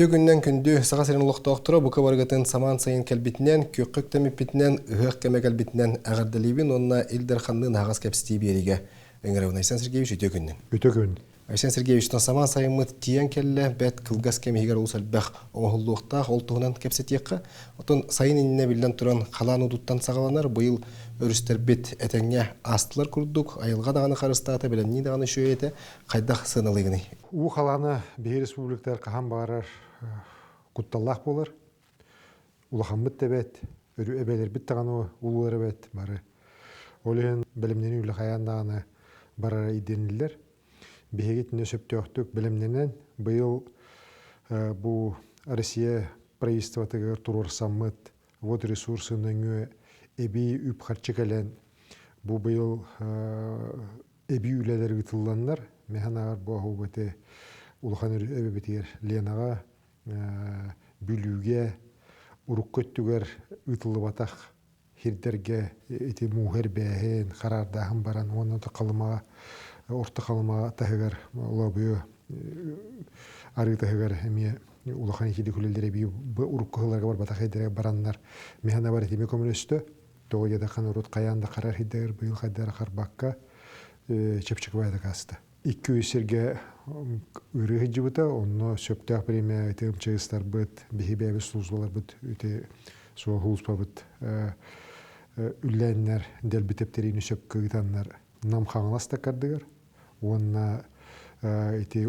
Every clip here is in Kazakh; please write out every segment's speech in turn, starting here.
Үтө күннен күндү саға сирен улуқтоқтыры бұқа барғатын саман сайын кәлбетінен, көкқөк тәміппетінен, ұғық кәме кәлбетінен ағардалибін, онына Илдар ханның ағас кәпсітей береге. Өңірәуін Айсан Сергеевич үтө күннен. Үтө күн. Айсан Сергеевичтің саман сайынмыт тиян кәлі бәт қылғас кәмегер ұлыс әлбәқ оңғылуықта олтуғынан кәпсетеққа. Отын сайын еніне білден тұран қалан ұдуттан сағаланар, бұйыл өрістер бет әтәңе астылар күрдік, айылға дағаны қарыстаты, білімні дағаны шөйеті, қайдақ сынылығыны. У қаланы бей республиктар қаған бағарар құтталлақ болар. Улахамбыт дәбәт, өрі әбәлер біт тағаны ұлуар әбәт бары. Олығын білімнені үлі қаяндағаны барара иденілер. Бейгетіне сөпті өқтік білімненен бұйыл бұл Россия правительствотығыр тұрыр саммыт, вод ресурсын өңі әбей үп қарчы кәлен бұл бұйыл әбей үләлер ұтыланлар. Механ ағар бұл ағу бөте ұлған өбі бетер ленаға бүлуге ұрық көттігер ұтылы батақ хирдерге әте мұғыр бәйін қарардағын баран оны қалымаға орта қалыма тағығар олабыйы ары тағығар әме улахан екеді күлелдері бей ұрық қығыларға бар батақ әйдері баранлар механа бар әтеме көмір өсті тоғы едіқан ұрыт қаянда қарар әйдері бұйыл қайдары қарбаққа чепчік байды қасты. 2 серге үрі ғыджы бұта, оны сөптіғ біреме әйтігім чығыстар бұд, бейі бәйбі сұлызбалар бұд, өте суа ғылыспа бұд, үлләнлер, дәл бітептерейіні сөп күйітанлар нам қаңылас тақардығыр. Онна эти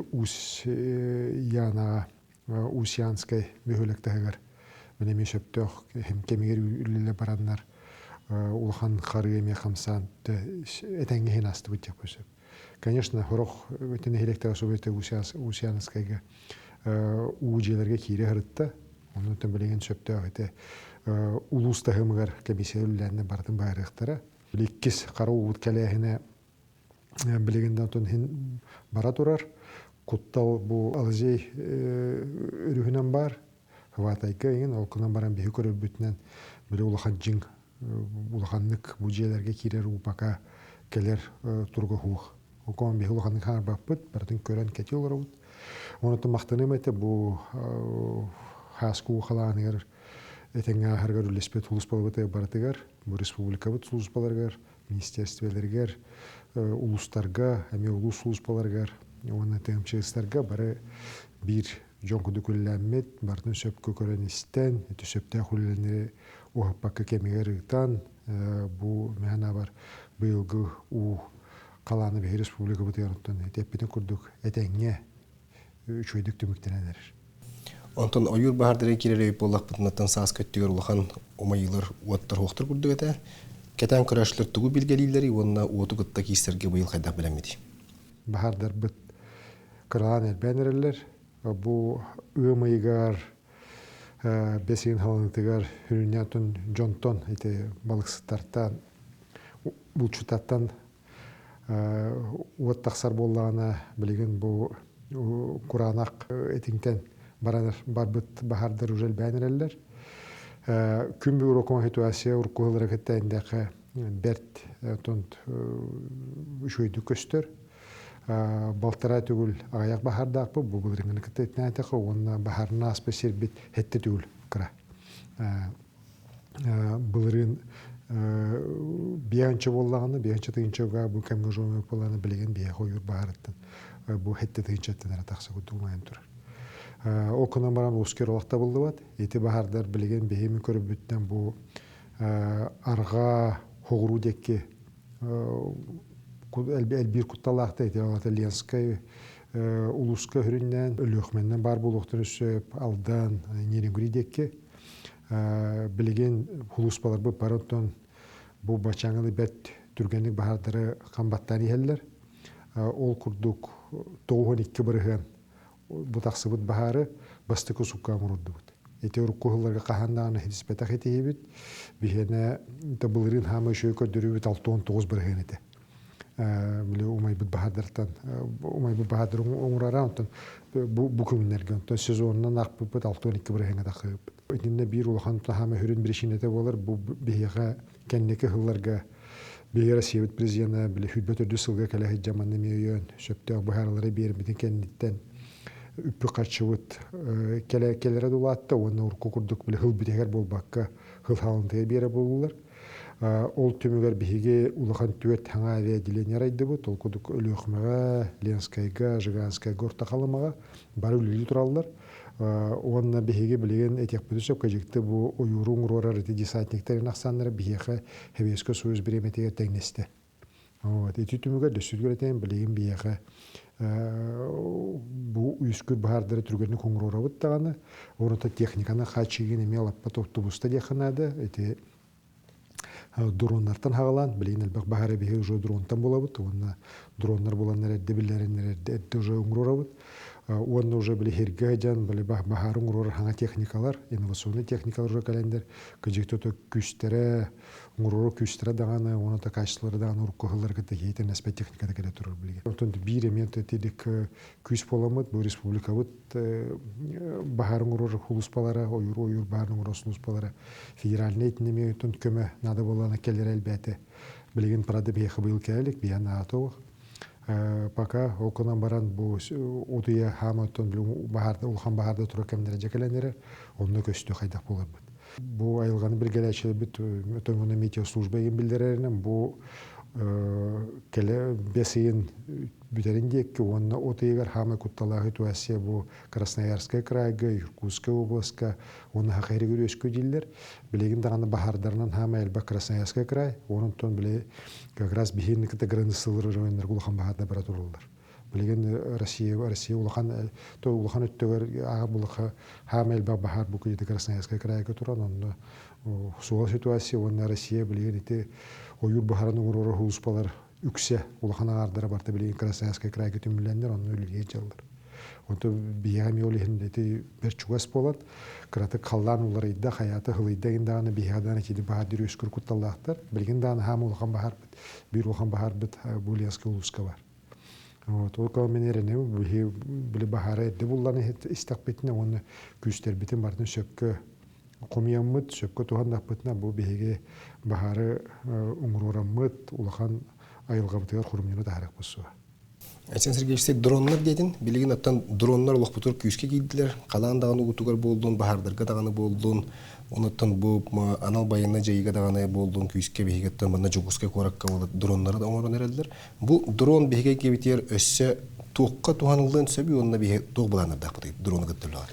усянскай мөхөлектәгәр менә мешөптөх һәм кемигер үлле бараннар улхан харыме хамсан этәңге хинасты бит япышып. Конечно, хорох өтен электр собете усянскайга уҗеләргә кире хырытта. Оны тәмбелеген сөптөх эте улуста хәмгәр комиссияләрне бардым байрактары. Леккис карау ут кәләһенә білегенден тұн бара тұрар. Құттал бұл алызей үрігінен бар. Хватайка ең, олқынан баран бейі көрі бүтінен білі ұлақан жың, ұлақанлық бұжелерге керер ұпақа келер тұрғы хуық. Оқан бейі ұлақанлық хар бақ бұд, бардың көрен кәте олар ұд. Оны мақтаным әті бұл хасқу қалағанығар әтеңі әргар үлеспет ұлыспалы бұты баратығар, бұл республика бұд ұлыспаларығар, министерствелергер, улустарга, әме улус улуспаларгар, оны тәмчегістарға бары бір жоңқыды көлләмет, бардың сөп көкөрен істен, әті сөпті құлләнері оғаппаққа кемегер ұйтан, бұл мәна бар бұйылғы у қаланы бәй республика бұты ярыттан, әтеппетін күрдік әтәңе үшөйдік түміктен әдерір. Онтон ойыр бағардары керері өйіп болақ бұтынаттан саас көттігер ұлақан омайылыр уаттар хоқтыр күрдік әті, Кәтән көрәшілер тұғы білгелейлері, онына уоты күтті кейстерге бұйыл қайдақ білемеді. Бағардар бұт қырған әлбәнерелер, бұл ұйымайығар, бәсеген халанытығар үрінен түн жонтон, балықсыттартан, бұлчытаттан уот тақсар болағына білеген бұл құранақ әтіңтен бар бұт бағардар ұжел бәнерелер. Күн бір урокон ситуация уркуылары кеттәйіндәқі бәрт тұнт үшөйді көстер. Балтыра түгіл ағаяқ бағардақ бұл, бұл реңгіні кеттәйтін әйтіқі, оны бағарына аспы сербет әтті түгіл қыра. Бұлырын бейанчы болағаны, бейанчы түйінчіға бұл кәмгі жоңы болағаны білеген бейақ ойыр бағарыттын. Бұл әтті түйінчеттен әрі тақсы күтілмайын тұрыр. Окынан баран ұскер олақта болды бат. Еті бағардар білеген бейемі көріп бүттен бұл арға хоғыру декке әлбір құтталақты еті алаты Ленскай ұлысқа хүріннен, өліқменнен бар бұл ұқтыр өсіп, алдан, нерінгүрі декке білеген ұлыспалар бұл барынтон бұл бачаңылы бәт түргенлік бағардары қамбаттан ехелер. Ол күрдік 92 біріген бұтақсы бұд бағары бастықы сұққа мұруды бұд. Еті ұрық қоғыларға қағандағына хедіспетақ еті ебіт, бігені табылырын хамы шөй көрдірі бүт 6-19 бірген еті. Умай бұд бағадыртан, умай бұд бағадыр оңырара, бұл күмінерге, сезонынан ақ бұд 6-12 бірген еті бұд. Өтінде бір ұлған хамы хүрін бір ішін еті болар, бұл бігеға кәннекі ғылларға бігері севіт президенті хүлбет өрді сылға кәлі жаманны мейойын, сөпті бұхаралары берімбетін кәннеттен үппі қатшыбыт келері дулатты, оны ұрқы күрдік білі хыл бітегер болбаққа хыл халынтыға бері болулар. Ол төмігер бігі улахан түет хаңа авиаделение райды бұд, ол күдік өліқмаға, Ленскайға, Жиганскайға орта қалымаға бары үлілі тұралылар. Онна бігі білеген әтек бұдысып көжекті бұл ойырың ұрорар әті десантниктерін ақсанлары бігі хәбескі сөз біреметеге тәңнесті. Эти түмігер дөссүргер әтен білеген бігі бұл үйіскүр бағардары түргерінің көңір орабыт тағаны, орынта техниканы қачыген еме алаппа автобуста деханады, әте дроннартан хағалан, білейін әлбақ бағары бігі уже дронтан болабыт, онна дроннар боланлар әдді білерінлер әдді уже өңір орабыт. Онна уже білі херге жан, білі бағарын ұрор хаңа техникалар, инновационный техникалар уже кәлендер, көжекті өті күстері, ұроры күстері дағаны, оны да качестволары дағаны ұрық қоғылар кәді кейтен әспет техникада кәді тұрыр білген. Онтан бір емент әтедік күс боламыд, бұл республика бұд бағарын ұрор хұлыспалары, ойыр бағарын ұросын ұспалары федеральный етінеме өтін көмі нады боланы келер әлбәті білген парады бейхі бұйыл кәлік, бейан ағатуық. Пока оконан баран бу удыя хаматтан улхан бахарда тура кемдер жекелендер, онны көстө кайдак болор бут. Бу айылганы билгелечи бит өтөнгөнө метеослужба ген билдереринен бу келе бесейин бүтериндек онны отыйгар хама кутталагы туасия бу Красноярская крайга, Иркутская областка, онны хакайры көрөскө дилдер. Билеген даганы бахардарынан хама элба Красноярская край, онун биле как раз бихинникте границалары райондар улахан бахарда бара турулдар. Билеген Россия улахан то улахан өттөгөр ага булаха хама элба бахар бу кыйды Красноярская крайга туран, онны суал ситуация онны Россия билеген ите ойур бахарының уроры хулуспалар үксе улахан ағардары барты білеген Красноярская крайга түмілендер, оны өліге жалдар. Онты бияғами олихінде бір чугас болад, қыраты қалдан олар идда, қаяты ғылыйда гендағаны бияғадан әкеді бағадыр өскір күтталдақтар, білген дағаны хам улахан бағар біт, бір улахан бағар біт Булянский улуска бар. Ол калмен еріне білі бағары әдді бұлланы істақ бетіне, оны күстер бетін бардың сөпкі қомияммыд, сөпкі туғандақ бітіне бұл бейге бағары ұңырораммыд, улахан айылғабытығар құрымнені дағарақ бұсуа. Айсен Сергеевич, дроннар дедін, білеген аттан дроннар олық бұтыр күйіске кейділер, қалан дағаны ұғытуғар болдың, бағардарға дағаны болдың, оныттан бұл анал байына жайыға дағаны болдың, күйіске бейгеттен бұнна жүгіске қораққа болады, дроннары да оңырын әрелдер. Бұл дрон бейге кебетер өссе тоққа туғанылдың сөбі, онына бейге тоқ бұланырдақ бұтайды, дроны күттілі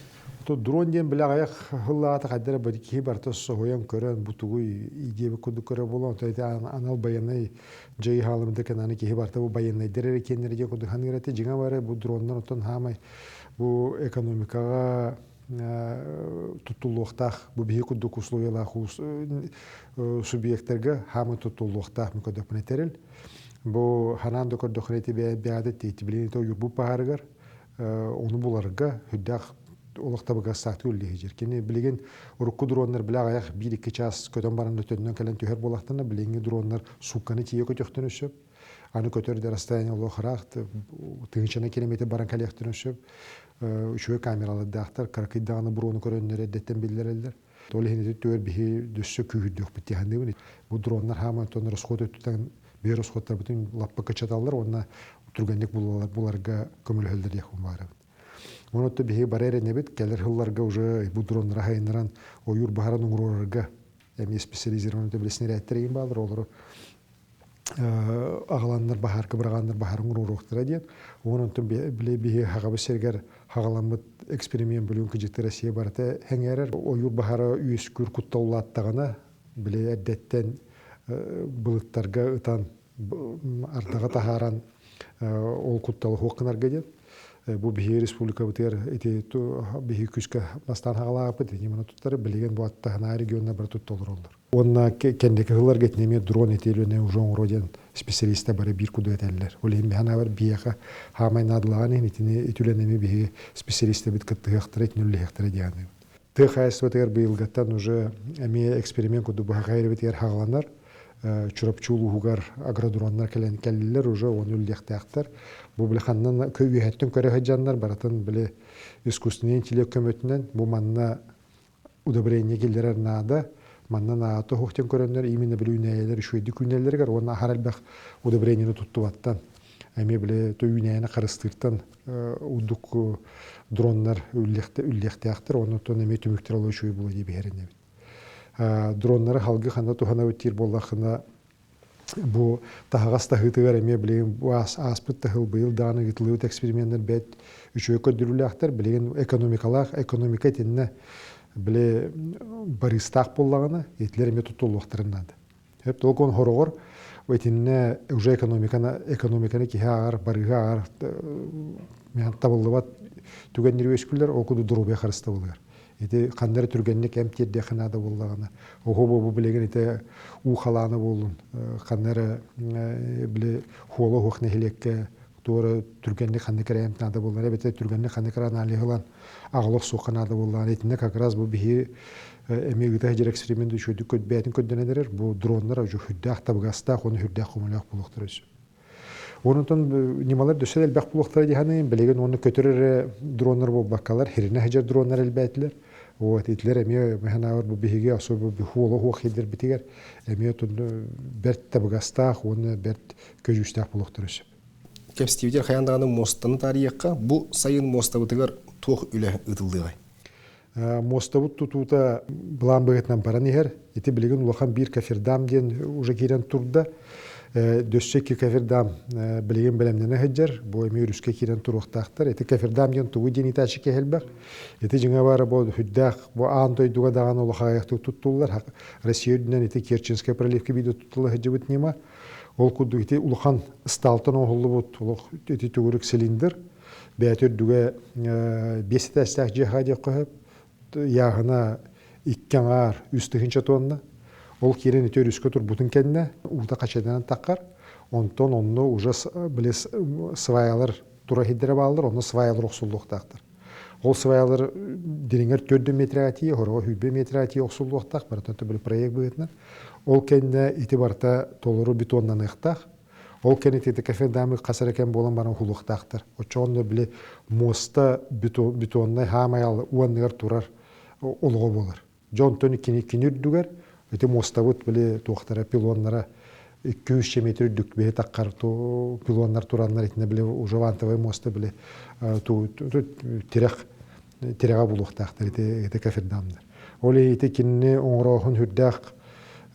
дрон ден біле аяқ хыллағаты қаддары бәдеке барты соғоян көрін бұтығы идебі күді көрі болуын. Тойты анал баянай жайы халымды кәнаны кеге барты бұл баянай дәрері кенлерге күді хан кереті. Жеңа бары бұл дроннан отын хамай бұл экономикаға тұттылуқтақ, бұл бейі күдік условиялақ субъекттерге хамай тұттылуқтақ мүкөді пінетеріл. Бұл хананды көрді қыреті бәді тейті білені той юрбу пағарығар, оны бұларға хүддақ олықта бұға сақты өлі жеркені. Білеген ұрыққы дронлар біліғ аяқ 1-2 час көтен барында төтінен кәлін төхер болақтына білеген дронлар суққаны тие көтектен өсіп, аны көтерді расстояние олы қырақты, тыңшына километр баран кәлектен өсіп, үшуе камералы дақтар, қарақиддағаны бұроны көрінлері әдеттен білдерелдер. Олы хенеті төр бігі дөссі күйірді өк бітті ханды бұны. Бұл дронлар хамай тоны рысқот өттіден бер рысқоттар бүтін лаппа көчаталылар, онына түргендік бұларға көмілі хөлдер яқын бары. Онотты бігі барайры небет, кәлер хылларға уже бұл дронлары хайыныран ойыр бағаран ұңырорарға әме специализированный білесінер әттіреген бағалар, олары ағаланлар бағар, кібірағанлар бағар ұңырорықтыра дейін. Онотты біле бігі хағабы сергер хағаламыд эксперимент білуін күжетті Россия барыты әңерер. Ойыр бағары үйес күр құттаулаттағына біле әддеттен бұлықтарға ұтан артаға тахаран ол құтталы хоқынарға дейін. Бұл бігі республика бұтыр бігі күшкі бастан хағалағы бұд, немені тұттары білеген бұл аттағына регионына бір тұтты олар олар. Онына кәндекі ғылар кетінеме дрон етелуіне ұжон ғыроден специалисті бары бір күді әтәлілер. Ол ең бәна бар бияға хамай надылаған етіленеме бігі специалисті бұд күтті ғықтыры етінілі ғықтыры дейяны. Тұқ айсы бұтығар бұйылғаттан уже әме эксперимент күді бұға ғайры бұтығар хағаланар. Чурапчулу хугар агродроннар кәлілер уже оны үлдектәқтір. Бұл біліқаннан көйгеттің көрі ғаджанлар баратын білі искусственный интеллект көмөтінен бұл манна удобрение келдерер нада, манна нааты хоқтен көрінлер, именно білі үнәйелер, үшуеді күнәлергер, оны ахар әлбәқ удобрениені тұтту баттан Әме біле тойынайына қарыстырттан ұдық дронлар үллехті ақтыр, оны тон әме түміктер алу шөй болу деп әріне бит. Дронлары халғы қанда тұхана өттер болақына бұл тағағас тағытығар әме білеген аспыт тағыл бұйыл даны ғытылығы эксперименттер бәт үші көдірілі ақтыр, білеген экономика теніне біле барыстақ болағына етлер әме тұтылу ақтырынады. Хеп толкон хорогор өтінне уже экономиканы кихе ағар, барыға ағар мен табылдыбат түгеннер өскілер оқуды дұрубе қарысты болығар. Эти қандары түргеннек әмтерде қанады болағына. Оғы бұл білеген еті ұқаланы болын. Қандары біле хуалы хуақны хелекке туары түргеннек қандекер әмтінады болын. Әбеті түргеннек қандекер аналиғылан ағылық соқанады болын. Етінде как раз бұл бігі әмегіті жер эксперименті үшөйді бәтін көдденедерер. Бұл дронлар өжі хүддақ табығастақ, оны хүддақ құмылақ болықтыр өсі. Онытын немалар дөсел әлбәқ болықтыр дейханы, білеген оны көтірер дронлар бұл баққалар, херіне әжер дронлар әлбәтілер. Вот итлер эме механавар бу биһиге особо бихуоло хуак хидер битигер эме тун берт табгастах оны берт көжүстах булуктурус. Кепстивдер хаяндаганы мостаны тарихка бу сайын мостабытыгар тох үле ытылдыгай. Мостабыт тутута блан быгытнан баран ихер, ити билеген улахан бир кафирдам ден уже кирен турда. Дөссеки кафирдам билеген белемнене хеджер, бу эме үрүскө кирен туруктактар. Ити кафирдам ден тугу ден итачы кехелбек. Ити жыңа бары бу хүддак, бу антойдуга даган улахаяктык туттулар. Россияден ити Керченская проливка биде туттулар хеджебит нема. Ол куду ити улахан сталтын оғылыбыт, ити тугурик цилиндр. Бәтір дуга бесетәстәк жихади қойып, яғына иккенғар үстігінші тонна. Ол керен етер үскі тұр бұтын кәніне, ұлта қачадан таққар. Онтон онны уже сваялар тура хиддері балылар, онны сваялар оқсуллық тақтыр. Ол сваялар дереңер 4 метрға тие, хорға 3 метрға тие оқсуллық тақ, баратанты бір проект бұғытынан. Ол кәніне ити барта толыру бетоннан иқтақ. Ол кәнететі кафедамы қасар екен болан баран хулықтақтыр. Очоғында біле моста бетоннай хамаялы уанныгар турар олғы болар. Жон төні кенер дүгер, өте моста бұд біле туақтара пилонлара 200 метр дүк бе таққар пилонлар туранлар етіне біле уже вантовай моста біле тереға бұлықтақтыр еті кафедамдар. Ол еті кеніне оңырауын хүрдәқ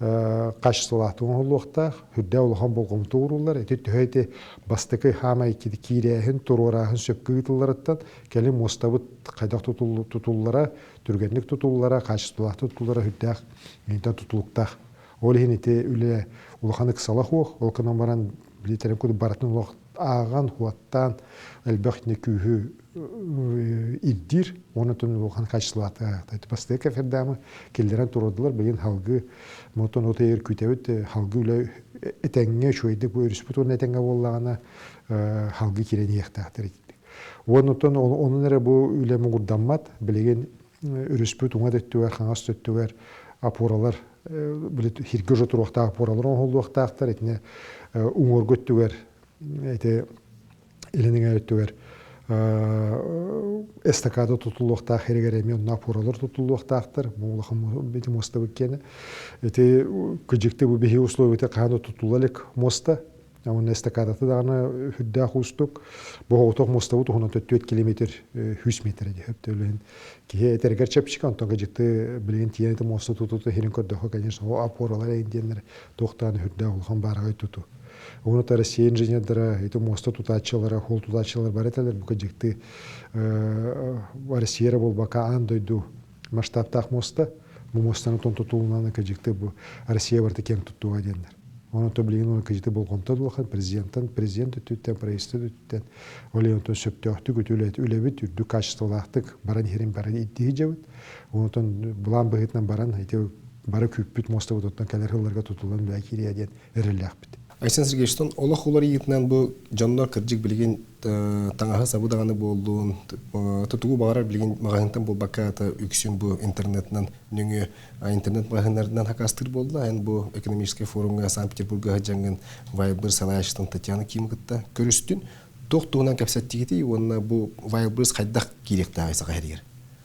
қашсылатың олуқтақ, хүрдә олған болғым туырулар, әті түйәйті бастықы хамай кирияхін, тұрорахын сөпкі ұтыларыттан, кәлі мостабыт қайдақ тұтулылара, түргенлік тұтулылара, қашсылақты тұтулылара хүрдәқ, еңтен тұтулықтақ. Ол ең әті үлі олғаны қысалақ оқ, ол қынан баран білетерім көді баратын олық аған, хуаттан, әлбәқтіне күйі иддир, оны түн олған қашсылаты ақтайды. Бастығы кәфердамы келдерін тұрудылар, білген халғы Мотон ота ер күтәвет халгы үлі әтәңге шойдық, өріспіт оны әтәңге болағына халгы керен еқтақтыр етті. Оның әрі бұл үлі мұғырданмат, білеген өріспіт оңа дөттігер, қаңас дөттігер, апоралар, хиргі жотыр оқта апоралар оңғылды оқтақтыр, етіне оңғыр көттігер, елінің әріттігер, эстакада tutulluqta xergeremi onunla apuralar tutulluqtaqtır. Muğlaqın beti mosta bükkeni. Eti küçükte bu bihi uslovete qanı tutulalik mosta. Onun estakadası dağına hüddağ ustuk. Bu otoq mosta bu 14 kilometr 100 metre de hep öyle. Ki eterger çepçik ondan küçükte bilen tiyeti mosta tututu herin kördöxü конечно o apuralar indiyenler toqtan hüddağ olğan baragay tutu. Оны та Россия инженердері, это моста тутачылары, хол тутачылары бар етелер. Бұл көжекті Россия бол бака андойду масштабтақ моста. Бұл мостаны тон тұтылынан көжекті бұл Россия барды кен тұттуға дендер. Оны то білген оны көжекті болғанта дұлған президент өттен, правительство өттен. Оле онтон сөптіғті үләбіт, үрді качестволақтық баран херін баран иддегі жауыд. Оны тон бұлан бұғытынан баран, бары көппіт моста бұтыттан кәлер ғыларға тұтылған бәкері әден әрілі ақпыд. Айсан Сергеевичтон, олақ олар егітінен бұл жандар кірджік білген таңағы сабы дағаны болуын, тұтуғы бағарар білген мағайынтан бұл баққаты үксін бұл интернетінен, нүңі интернет мағайынларынан хақастыр болды. Ән бұл экономический форумға Санкт-Петербургға жаңын Вайбыр Салайшытын Татьяна Кимгітті көрістін. Тоқтуғынан кәпсәттігеті, онына бұл Вайбырс қайдақ керекті айсаға әргер.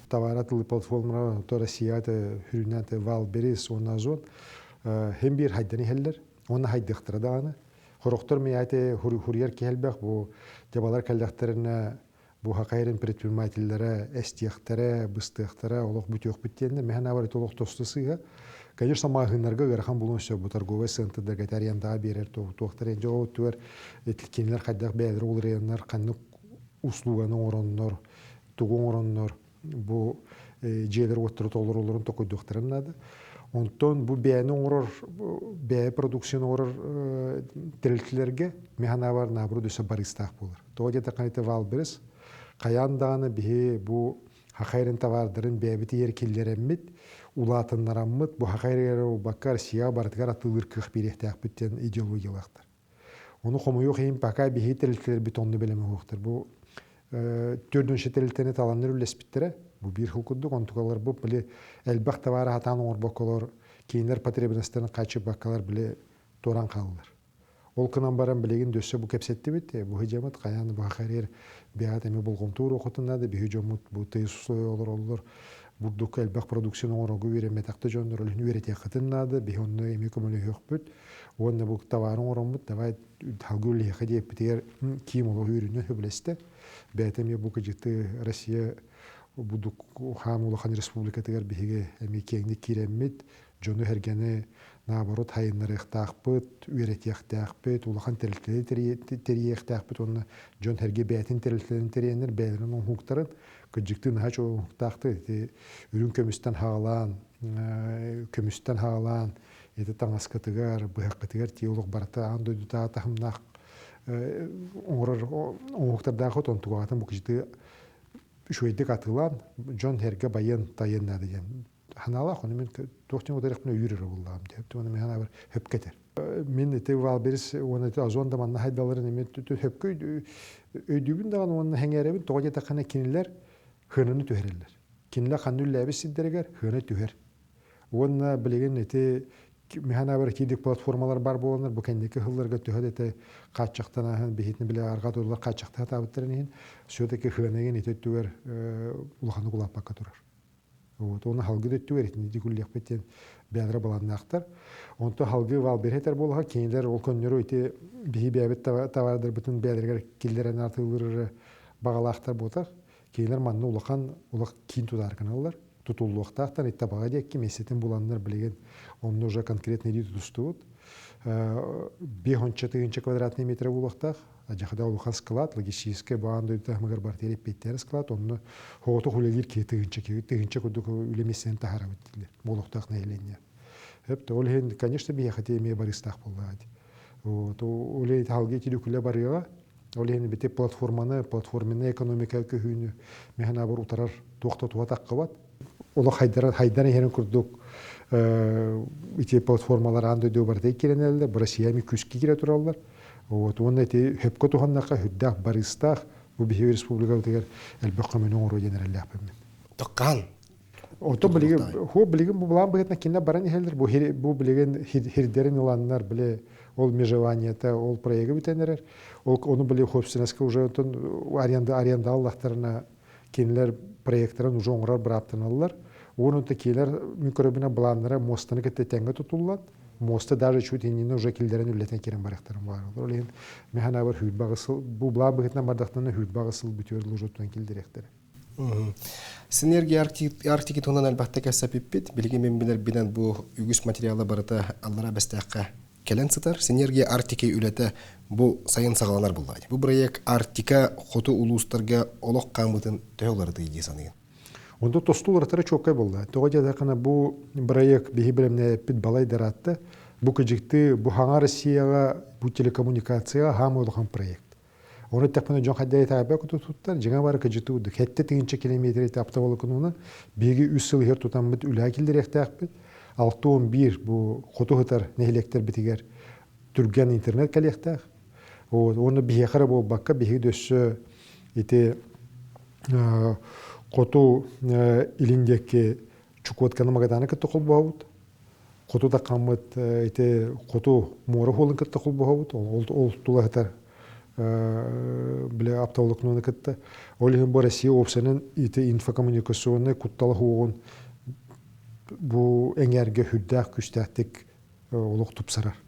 Товаратылы платформалар, то Россияты, Хүрінәті, Валберис, онна зон, hem bir haydani heller. Onu haydықтыры дағаны. Хорохтор мияте хурьер келбек бу жабалар калдактерине бу хакайрын предпринимательлere, эстияхтары, быстыхтары, олох бүтөк биттенде механа бар толох тостысыга. Конечно, магыннарга гархан булун все бу торговый центрда гатариянда берер тоқтар энже отуер этликенлер кайдак бәдер улрыяннар канны услуганы ороннор, тугун ороннор бу жээлер оттур толоруларын токойдуктарын нады. Онтон бу бәне орор бәе продукцияны орор тирилтилерге механа бар набру дөсө барыстак болар. Тоге такайты валберес каянданы бихи бу хакайрын товардарын бәбити еркиллереммит улатыннараммыт бу хакайры баккар сия бартыгар атылыр кых берехтак биттен идеологиялактар. Onu komuyor hem baka bir hitellikler bir tonlu beleme hoğdur. Bu dördüncü hitelliklerini talanlar üllespittire. Bu bir hukukduk. Ontukalar bu bile elbette var hatan or bakalar. Keyinler patrebinaslarını kaçıp bakalar bile toran kalırlar. Olkınan baran bilegin dösse bu kepsetti bitti. Bu hücamet kayan bu hakarir bir ademi bulguntur okutundadı. Bir hücamut bu teyisuslu olur. Buradaki elbette prodüksiyonu oranı veremetakta jondur. Ölünü verete yakıtındadı. Bir onu emekomunu yok büt. Onda bu tavarın oranmut davay halgül hediye biter kim olur ürünü hübleste. Betem bu kıcıtı Rusya bu hamulahan respublikatı bihige emekeni kiremmet jonu hergene nabarot hayınları ihtaqbıt üretiyek taqbıt ulahan teriye ihtaqbıt onu jon herge betin teriltlerin teriyenler beylerin on huktarın kıcıktı naç o huktaqtı ürün kömüsten hağalan это таңаскатыгар, быхаккатыгар тиолог барата андой дута тахымнак оңрор оңуктардағы тонтугатын букжиты шуйдык атылан жон херге байын тайынна деген. Ханала хоны мен тохтин одырыкны үйрөр булдам деп. Тоны мен хана бир хөпкетер. Мен эте валберис оны азонда манна хайдаларын эме хөпкөй өйдүбүн даган оны хеңеребин тога такана кинилер хыныны төһөрелер. Кинилер ханнуллабы сиддергер хыны төһөр. Оны билеген эте механа бар кидик платформалар бар боланар бу кендеки хылларга төһөдете качактан бехитни биле арга доллар качакта табыттырын сөдөки хынеген этөттүгөр улаханы кулаппакка турар. Вот оны халгы дөттүгөр этни дигуллек беттен бәдре баланнактар. Онто халгы вал беретер болга кейинлер ол көннөрү эти бихи бәбет тавардыр бүтүн бәдергер киллерен артылыр багалактар ботар. Кейинлер манны улахан улак кин тудар каналлар. Tutulluqtaqtan ittabağa diyek ki mesetin bulanlar bilegen onun уже конкретный дит тустуут. 5-4 квадратный метр булуqtaq. Ажахда улухан склад логистический баанды тахмагар бартери петтер склад онны хооту хулелир тегинче кудук үлемесен тахара биттилер. Булуqtaq нейленне. Хеп ол хен конечно бия хате ме барыстак булады. Вот олей талге тилүкүле барыга ол хен бите платформаны экономика көһүнү механа бар утарар токтотуа таккыбат. Ola haydarın herin kurduk iti platformalar andı diyor barda kirenelde Rusya mi küski kire turallar. Onun eti hep kotuhannaqa hüddak baristaq bu bir respublika teger elbette men onu general yapım. Tokkan. Oto bilgin bu bulan bagatna kinna baran heldir bu bilgin hirderin olanlar bile ol межеваниета ol проекты битенер onu bile hopsinaska уже arenda Allah'tarına kinler проекттарын уже оңрар бираптыналар. Onun tekiler mikrobina bulanlara mostаны kettenге tutullar. Mosta даже чуть инне уже килдерен үллетен керен барактарым бар. Олен механа бар хүйт багысыл бу була бигетне бардактан хүйт багысыл бүтөрлү жотун килдиректер. Синергия Арктики тонан албатта кәсәпиппит. Билги мен билер билен бу үгүс материалы барыта аллара бастакка келен сытар. Синергия Арктики үлете бу сайын сагаланар булды. Бу проект Арктика хоту улустарга олоқ камытын төһөлөрдү идесаны. Онда тостулар чоккай болды. Тоға дақана бұл проект бейі білімне пит балай даратты. Бұл күжікті, бұл хаңа Россияға, бұл телекоммуникацияға хам олған проект. Оны тәкпіні жон қаддай тағабай күті тұттар, жаңа бары күжікті ұды. Хетті тігінші километр еті аптавалы күнуына, бейгі 3 сыл хер тұтан бұд үлі әкелдер әқті әқпет. 6-11 бұл құты ғытар нәхелектер бітігер түрген интернет кәлектәқ. Оны бейі қара бұл баққа бейгі дөссі еті Коту илиндеки чукотканы магаданы кытты кол баут. Коту да камыт эте коту мора холын кытты кол баут. Ол тулахтар биле аптаулыкны кытты. Олин бу Россия опсанын эте инфокоммуникационный кутталы хугун бу эңерге хүддак күстәктик олук тупсарар.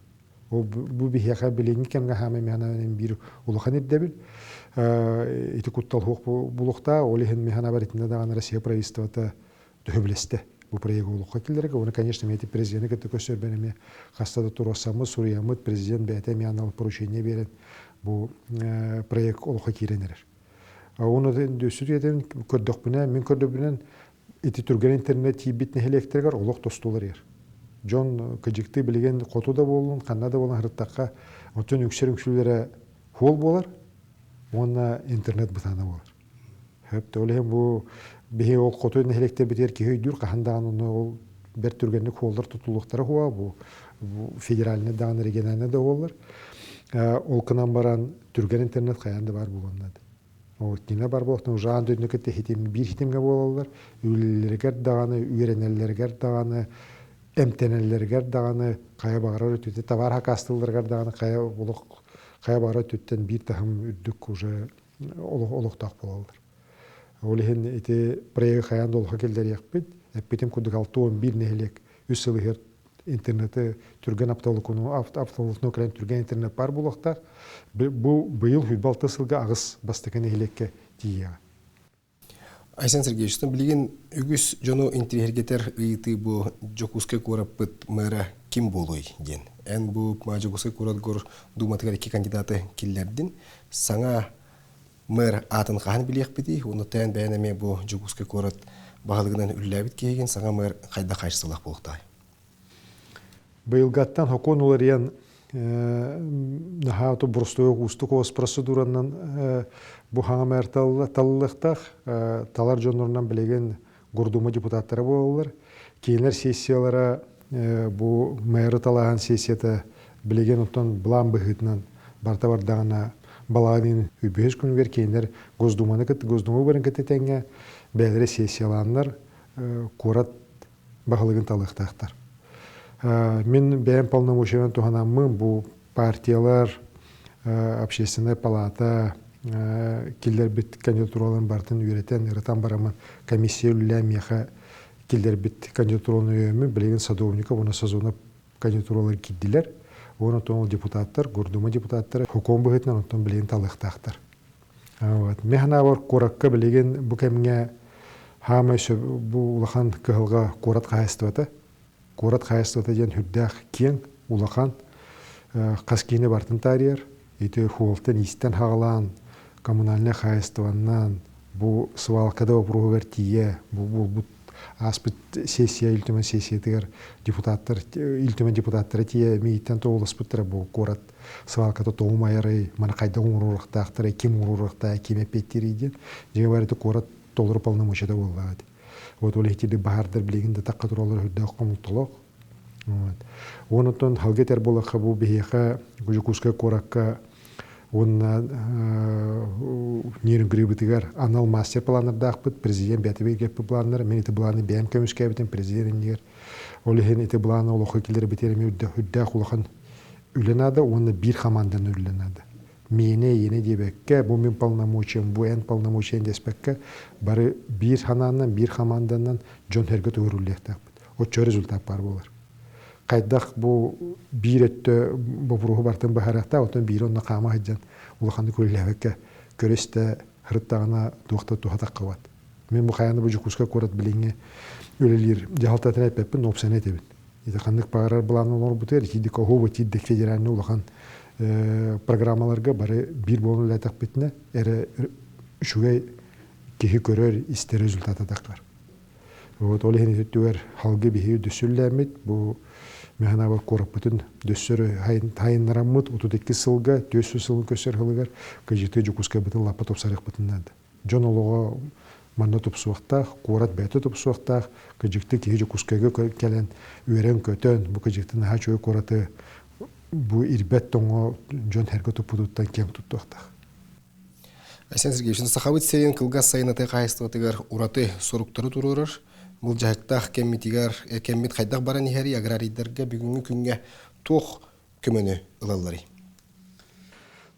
Ол бу бихяка билини кемге хаме механанын бир улахан ирдебил. Ити куттал хук булукта олихин механа баритинде даган Россия правительството төбөлесте. Бу проект улукка килдерге, оны, конечно, мети президенты көтө көсөрбенеме хастада турасамы Суриямыт президент бәте миянал поручение берет. Бу проект улукка киренер. Оны дөсүрүдөн көрдөкпүнө, мен көрдөбүнөн ити түрген интернет тийбитне электергер улук тостулар ер. Жон кыжыкты билген коту да болун, канада болун хырттакка отун үксөрүңсүлөрө хол болар. Онна интернет бутана болар. Хеп төлем бу бие ол котун электер битер ки өйдүр кахандаган ол бер түргенlik холдар тутулуктары хуа бу федеральный даган региональный да болар. Ол кынан баран түрген интернет каянда бар болгонда. Ол кине бар болтон жан дөйнөкөтө хитим бир хитимге болалар. Үлелергер даганы, үйренелергер даганы, эмтенелергер даганы, кая багарар өтүтө товар хакастылдыргар даганы кая булук кая багарар өтүттөн бир тахым үдүк уже олуктак болалар. Олихин эти проект хаянда олха келдер якпыт. Эппетим кудук 6-11 нехелек үсылыгер интернеты түрген апталыкны крен түрген интернет бар булуктар. Бу быйыл хүлбалты сылга агыс бастыкан нехелекке тия. Айсан Сергеевич, билген үгүс жону интерергетер ыйты бу жокуске кораппыт мэра ким болуй ден. Эн бу жокуске коратгор думатыгар 2 кандидаты киллердин саңа мэр атын кахан билиякпити, уну тен бәйнеме бу жокуске корат багалыгынан үлләбит кеген саңа мэр кайда кайсылак болуктай. Быйылгаттан хокон уларыян нахату бурстуя устукос процедуранан бу хаңа мэр таллыктах талар жонорунан билеген гордума депутаттары болалар. Кейинер сессиялара бу мэры талаган сессията билеген оттон блан быхытынан барта бардагана балаганын үбөз күн бер кейинер Госдуманы баран кететенге бәлере сессияланнар корат багалыгын талыктактар. Мен бәйін полномочиян туханамын бу партиялар, общественная палата, килдер бит кандидатураларын бартын үйретен, ырытан барамын комиссия үлләмеха килдер бит кандидатураларын үйемі, білеген садовников, оны сазонап кандидатуралар киддилер. Оны тонул депутаттар, Гордума депутаттары, хуком бұғытынан онтон білеген талықтақтар. Механа бар коракка білеген бұ кәміне хамы бұ улахан кығылға корат қайыстываты. Корат қайыстываты ден хүрдәқ кен улахан қаскейіне бартын тарияр. Еті хуалтын истен хағалан, коммунальный қайыстываннан, бұ свалкада опруғы вертие, бұ аспыт сессия, үлтімен сессиятығар депутаттар, үлтімен депутаттары тие мейттен тоғылыспыттыры бұл корат свалкада тоғымайыры, мана қайда ұңырырықтақтыры, кем ұңырырықта, кем әпеттері еден, жеге барыты корат толырып алынымышыда болады. Вот ол ехтеді бағардар білегінде таққа тұралар хүдді қомылтылық. Онытын халгетер болаққа бұл бейеқа, күжікусқа коракқа, онна нерін грибітігер анал мастер планырда ақпыт, президент бәтібе кепі планыр, мен еті планы бәйім көміске бітін президентігер. Олеген еті планы олықы келері бітеріме үдді құлықын үленады, оны бір хамандан үленады. Мене ені дебекке, бұл мен полномочиям, бұл ән полномочиям деспекке, бары бір хананнан, бір хаманданнан жон хергет өрілікті ақпыт. Отчо результат бар болар. Қайдақ бұл бір өтті бұпыруғы бартын бұхарақта, отын бір онына қама хаджан ұлықанды көріліғекке көресті ғырыттағына дуақта туғатақ қауат. Мен бұл қаяны бұл жүкусқа көрат біліңе өлелер жағалтатын әйтпеппін, опсан әтебін. Еті қандық бағарар бұланы олар бұтыр, кейді қоғуы тейдік федеральны ұлыған программаларға бары бір болын ләтақ бетіне әрі үшуге кехи көрер істі результаты тақлар. Олығын өттігер халғы бейі дүсілләмет, бұл механа бар корап бүтін дөссөрі хайыннарамыт, утудекки сылға, дөссі сылын көсер хылығар, көжекті жүкусқа бүтін лапа топсарық бүтіннәді. Жон олыға манна топсуақтақ, корат бәті топсуақтақ, көжекті кейі жүкускаға кәлін үйерен көтін, бұл көжекті наға чөй кораты бұл ирбет тоңы жон әргі тұппудуттан кем тұттуақтақ. Айсан Сергеевич, сақабыт серен кылгас сайынаты қайыстығатығар ураты соруқтары тұрырыр. Бұл жақтақ кәммет қайдақ баран ехәрі аграрийдерге бүгінгі күнге тоқ көміні ұлалары.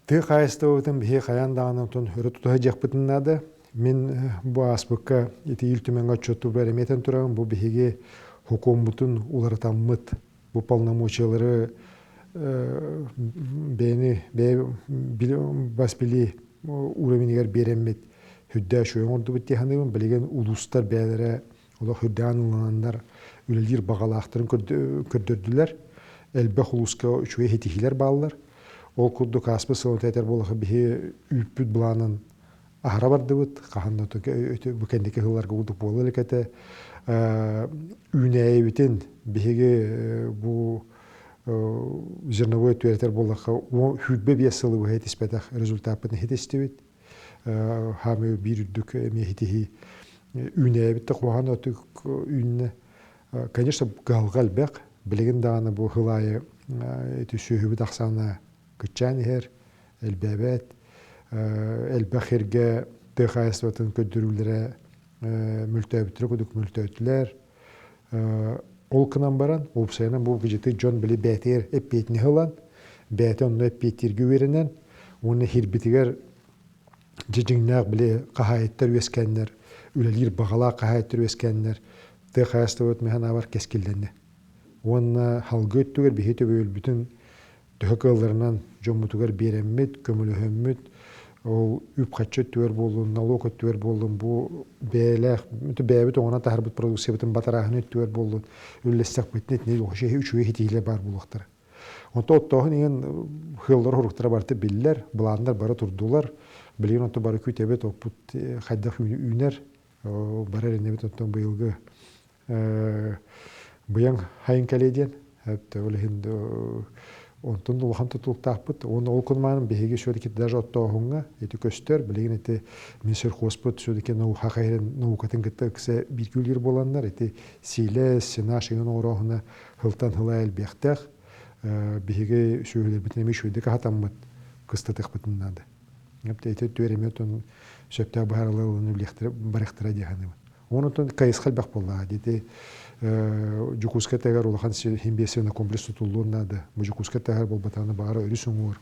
Ты қайыстығытын бейе қаяндағынан тұн үрі тұтығы жақ бұтыннады. Мен бұл аспыққа еті үлтімен отчетты бәріметін тұрағын бұл бейге хуком бұтын ұларытан мұт. Бұл полномочиялары бени бас били уровенигер береммет хүддә шуен орду бит ханыбын билеген улустар бәләре ола хүддәнландар үлелер багалактырын көрдөрдүләр элбе хулуска үчүе хетихилер баллар ол курду каспы сылтетер болха бихи үппүт буланын ахара барды бит каханда бу кендеке хылларга удук болу элекете үнәйбитин бихиге бу зерновой туертер болха хүдбе биясылы бу хетиспетах результатын хетистебит хамы бир дүк мехитихи үнәйбитте куган отук үнне конечно галгал бек билеген даганы бу хылайы төсүһүбү таксана күчәнер элбәбәт элбәхиргә тәхәсватын көдүрүләре мөлтәбиттер күдүк мөлтәтләр ол кынан баран опсайна бу гыжыты жон били бәтер эппетни хылан бәтен эппетиргә веренен уны хирбитигер жижиңнак биле кахайттар үескәннәр үлелер багала кахайттар үескәннәр тәхәсват механа бар кескилленне уны халгыттыгер бихете бөл бүтүн төһөкөлләреннән жомутугар береммет көмөлөһөммөт ол үп каччы түер болун налог түер болун бу бәләх бәбит оңана тахарбыт продукция битен батарахны түер болун үлләсәк битнет не оше үчүе хитиле бар булактар онто оттоһын ин хыллар хуруктара барты биллер буландар бара турдулар билген онто бары күтебет опут хадда үнер барар небет онто быелгы буян хайын каледен хәтта үлһин онтон улахан тутултаппыт оны ол кунманын беге шөдеки даже оттоһунга эти көстөр билген эти мисер хоспут шөдеки нау хакайрын наукатын гытта ксе биргүлер боланнар эти силе сина шеген орохна хылтан хылайл бехтах беге шөйлер битнеме шөдеки хатаммыт кыстатык битнады эпте эти төремөтөн сөптө барлыгын үлехтер барыктыра деганы онотон кайысхал бак болла деди жукуска тегер улахан химбесена комплекс тутулунада бу жукуска тегер болбатаны бары өрүсүңөр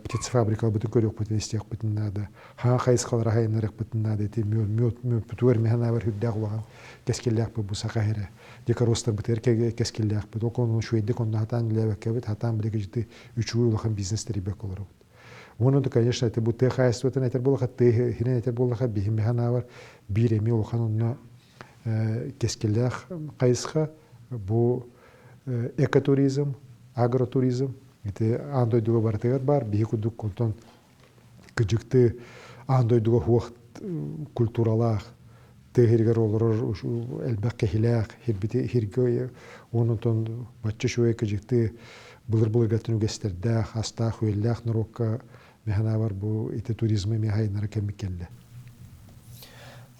птицфабрика бутун көрөк бутун истек бутун нада ха кайысхал рахайнырык бутун нада эти мөт путуер механа бар хүддак улаган кескеллек бу сакаһире декоростар бутер кескеллек бу окон шуйде конда хатан левекебит хатан билеге жити үчүү улахан бизнестери бек олор Воно то, конечно, это будет хозяйство, это было хаты, это было хаби, механавар, биреми улханна кескелях кайсха, бу экотуризм, агротуризм, это андой дуга бартегар бар, бихикудук контон кыжыкты андой дуга хуак культуралах, tehirger olur, elbette kehilek, hirge, onun ton başça şöyle kıcıktı, bulur gatını gösterdi, hasta, huyellek, nurokka, mehana var bu ite turizmi mehayınlara kemikelle.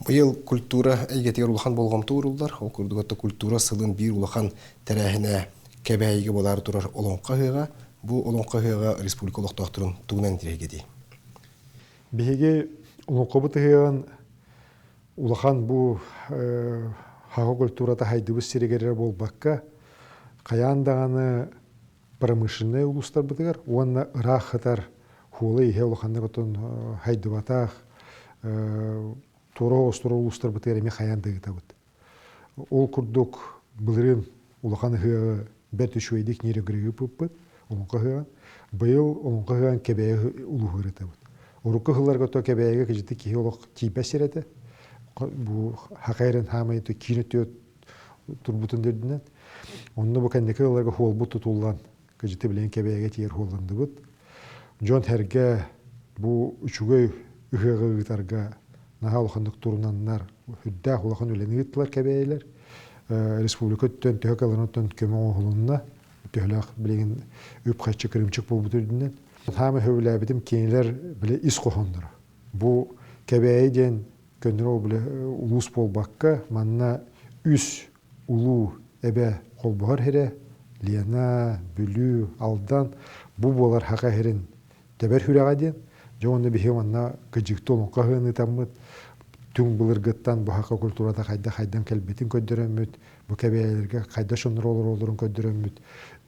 Bu yıl kultura eygetiger ulahan bolğam tuğrullar, o kurdugatta kultura sılın bir ulahan terahine kebeği bolar durar olonqa hıga, bu olonqa hıga respublikalıq doktorun tuğunan diregedi. Bihege olonqa bu tığıyan Улахан бу хага культурата хайдыбыз сирегерер болбакка каяндаганы промышленный улустар бытыгар уанна рахатар хулы ихе улаханны готон хайдыбатах туро остро улустар бытыгар эме хаяндыгыта быт. Ол курдук былырын улахан хыгы бет үшуэдик нерегрыгы пыппыт олонка хыган быйыл олонка хыган кебеги улугырыта быт. Урукка хылар гото кебеги кыжыты кихи олох типа сирете bu hakayren hamaydı kinetiyor turbutun derdinden. Onu bu kendiki olarak hol bu tutulan gıcıtı bilen kebeğe geçiyor hollandı bu. John herge bu üçüge ühege gitarga nahal kandık turunanlar hüdda holakan öleni gittiler kebeğeler. Respublikattan töhakalanattan köme holunna töhlak bilen üp kaççı kırımçık bu derdinden. Hamı hövle bitim keniler bile is qohandır. Bu kebeğeden Könürü bile ulus bolbakka manna üs ulu ebe kolbuhar here liyana bülü aldan bu bolar haka herin teber hüraga den joğunda bihe manna gıcıktı olun kahını tamıt tüm bulurgıttan bu haka kulturada kaydan kelbetin köddürömüt bu kebeyelerge kayda şunur olurun köddürömüt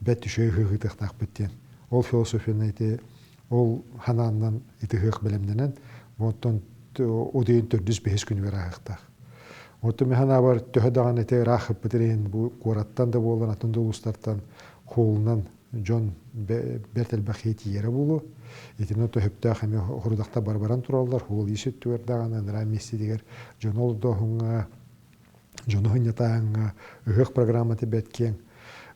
bet düşöy hıgıtık nakbitten ol filosofiyana iti ol hanandan iti hıg bilimdenen ondan o deyin tördüz behes günü ver ahıqtaq. Otu mehana var töhədağın ete raqıb bitirin bu qorattan da bolan atında uluslardan kolundan жон бертелбах хейтиері болу. Етіні төһіптақ әме құрудақта барбаран тұралдар, ол есеттігер дағаны, нұра месті дегер жон олдоғыңа, жоны хынятағыңа, ұғық программа тебеткен.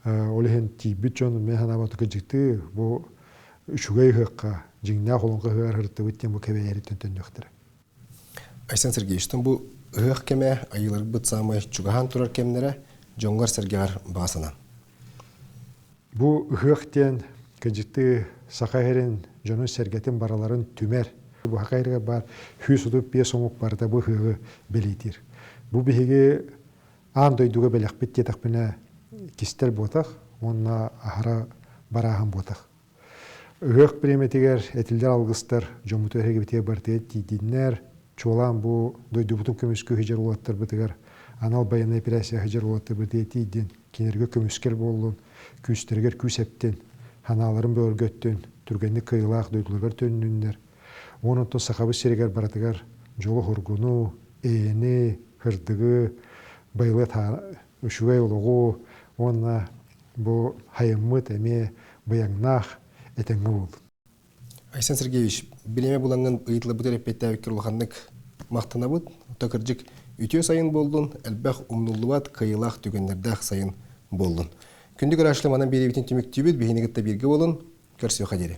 Олеген тейбіт жон мен ханабаты күджікті бұл үшугай ұғыққа, жыңна қолынға ұғар ғыртты өттен бұл кәбәйері түнтін өқтірі. Айсан Сергеевичтің бұл ұғық кеме айылыр бұт самай чугахан тұрар кемнері жоңғар сәргеғар бағасынан. Бұл ұғықтен күджікті сақайырын жонын сәргетін бараларын түмер. Бұл хақайырға бар хүс ұдып бес оңық барда бұл ұғы белейтір. Бұл бігеге аң дойдуға бәліқ бітте тақпына кистер ботақ, онына ахара барахан ботақ. Ұғық біреметігер әтілдер алғыстар жомыты өрегі бітеге барды дейдінер. Чолан бұл дойду бұтын көміскі хыжар олаттар бітігер. Анал баяна операция хыжар олаттар барды дейдін. Кенерге көміскер болуын, күстергер күс әптен, ханаларын бөргөттен, түргенді кыйлақ дойдылығар төніннер. Оның тұн сақабы серегер баратығар жолы хұргуну, әйені, хырдығы, байлы үшугай олығы, онына бұл хайыммыт әме баяңнақ әтіңгі болды. Айсан Сергеевич, білеме бұланған ұйытлы бұтыр әппетті әвеккер олғандық мақтана бұд, тақыржық үтеу сайын болдың, әлбәқ ұмнулуат кайылақ түгендердәқ сайын болдың. Күндік арашлы манан бері бітін түмік түйбет, бейінігітті берге болын, көрсеу қадері.